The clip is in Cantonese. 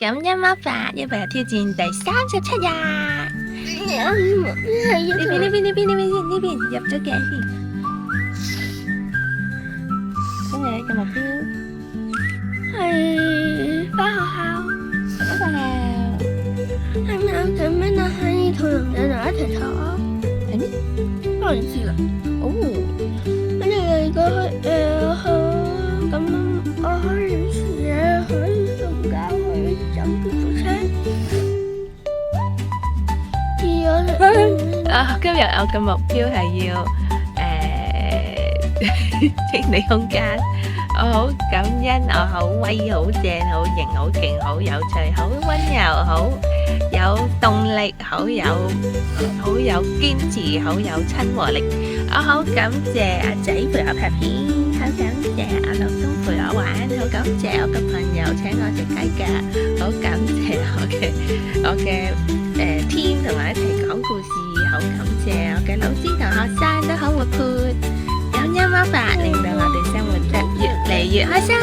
感恩魔法，一百日挑戰第37日。呢邊入咗鏡先。今日嘅目標係返學校。返學校係咪有隻咩啊？喺同人仔就一齊坐啊？係咩？我唔知啦。哦，跟住如果咁，我可以食嘢，可以瞓覺，可以走嘟嘟車。今日我嘅目標係要清理空間。我好感恩，我好威、好正、好型、好勁、好有趣、好溫柔、好有動力、好有堅持、好有親和力。我好感謝阿仔陪我拍片，好感謝阿老公陪我玩，好感謝我嘅朋友請我食雞架，好感謝我嘅team同埋一齊講故事，好感謝我嘅老師同學生都好活潑，感恩魔法令到我哋生活得越嚟越開心。